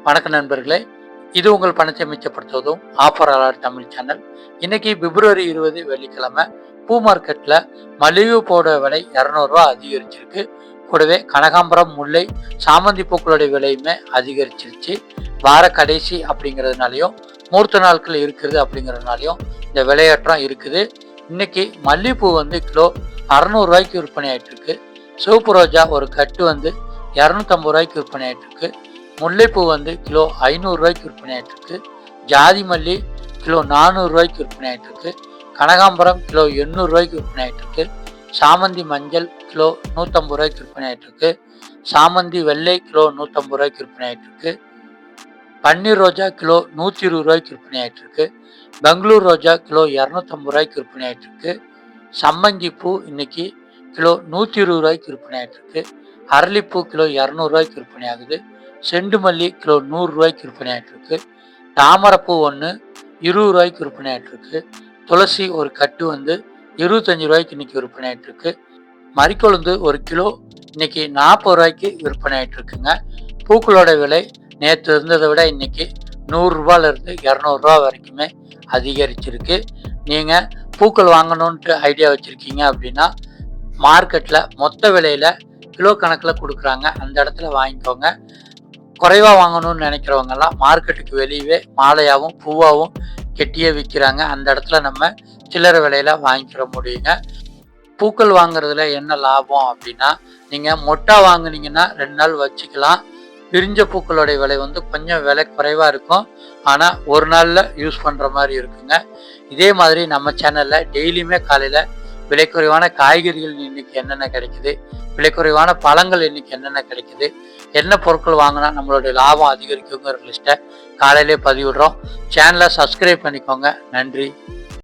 வணக்கம் நண்பர்களே, இது உங்கள் பணத்தை மிச்சப்படுத்துவதும் ஆஃபர் அலர்ட் தமிழ் சேனல். இன்னைக்கு பிப்ரவரி 20 வெள்ளிக்கிழமை. பூ மார்க்கெட்டில் மல்லிகை பூவோட விலை 200 ரூபா அதிகரிச்சிருக்கு. கூடவே கனகாம்பரம், முல்லை, சாமந்தி பூக்களுடைய விலையுமே அதிகரிச்சிருச்சு. வார கடைசி அப்படிங்கிறதுனாலையும் மூர்த்த நாட்கள் இருக்குது அப்படிங்கிறதுனாலையும் இந்த விலையேற்றம் இருக்குது. இன்னைக்கு மல்லிகைப்பூ கிலோ 600 ரூபாய்க்கு விற்பனை ஆயிட்டு இருக்கு. சிவப்பு ரோஜா ஒரு கட்டு 250 ரூபாய்க்கு விற்பனை ஆயிட்டு இருக்கு. முல்லைப்பூ கிலோ 500 ரூபாய்க்கு விற்பனை ஆயிட்டு இருக்கு. ஜாதி மல்லி கிலோ 400 ரூபாய்க்கு விற்பனை ஆயிட்டு இருக்கு. கனகாம்பரம் கிலோ 800 ரூபாய்க்கு விற்பனை ஆயிட்டு இருக்கு. சாமந்தி மஞ்சள் கிலோ 150 ரூபாய்க்கு விற்பனை ஆயிட்டு இருக்கு. சாமந்தி வெள்ளை கிலோ 150 ரூபாய்க்கு விற்பனை ஆயிட்டு இருக்கு. பன்னீர் ரோஜா கிலோ 120 ரூபாய்க்கு விற்பனை ஆயிட்டு இருக்கு. பெங்களூர் ரோஜா கிலோ 250 ரூபாய்க்கு விற்பனை ஆயிட்டு இருக்கு. சம்மங்கி பூ இன்னைக்கு கிலோ 120 ரூபாய்க்கு விற்பனை ஆயிட்டு இருக்கு. அரளிப்பூ கிலோ 200 ரூபாய்க்கு விற்பனை ஆகுது. செண்டு மல்லி கிலோ 100 ரூபாய்க்கு விற்பனை ஆயிட்டு இருக்கு. தாமரைப்பூ 20 ரூபாய்க்கு விற்பனை ஆயிட்டு இருக்கு. துளசி ஒரு கட்டு 25 ரூபாய்க்கு இன்னைக்கு விற்பனை ஆயிட்டு இருக்கு. மறிக்கொழுந்து ஒரு கிலோ இன்னைக்கு 40 ரூபாய்க்கு விற்பனை ஆயிட்டு இருக்குங்க. பூக்களோட விலை நேற்று இருந்ததை விட இன்னைக்கு 100 ரூபாயிலிருந்து 200 ரூபா வரைக்குமே அதிகரிச்சிருக்கு. நீங்க பூக்கள் வாங்கணும்ட்டு ஐடியா வச்சிருக்கீங்க அப்படின்னா மார்க்கெட்டில் மொத்த விலையில கிலோ கணக்கில் கொடுக்குறாங்க, அந்த இடத்துல வாங்கிக்கோங்க. குறைவாக வாங்கணும்னு நினைக்கிறவங்கெல்லாம் மார்க்கெட்டுக்கு வெளியே மாலையாகவும் பூவாகவும் கெட்டியே விற்கிறாங்க, அந்த இடத்துல நம்ம சில்லறை விலையில வாங்கிக்கிற முடியுங்க. பூக்கள் வாங்குறதுல என்ன லாபம் அப்படின்னா, நீங்கள் மொட்டா வாங்கினீங்கன்னா 2 நாள் வச்சுக்கலாம். பிரிஞ்ச பூக்களுடைய விலை கொஞ்சம் விலை குறைவாக இருக்கும், ஆனால் ஒரு நாளில் யூஸ் பண்ணுற மாதிரி இருக்குங்க. இதே மாதிரி நம்ம சேனலில் டெய்லியுமே காலையில் விலை குறைவான காய்கறிகள் இன்னைக்கு என்னென்ன கிடைக்குது, விலை குறைவான பழங்கள் இன்னைக்கு என்னென்ன கிடைக்குது, என்ன பொருட்கள் வாங்கினா நம்மளுடைய லாபம் அதிகரிக்குங்கிற லிஸ்ட்டை காலையிலே பதிவிடுறோம். சேனலை சப்ஸ்கிரைப் பண்ணிக்கோங்க. நன்றி.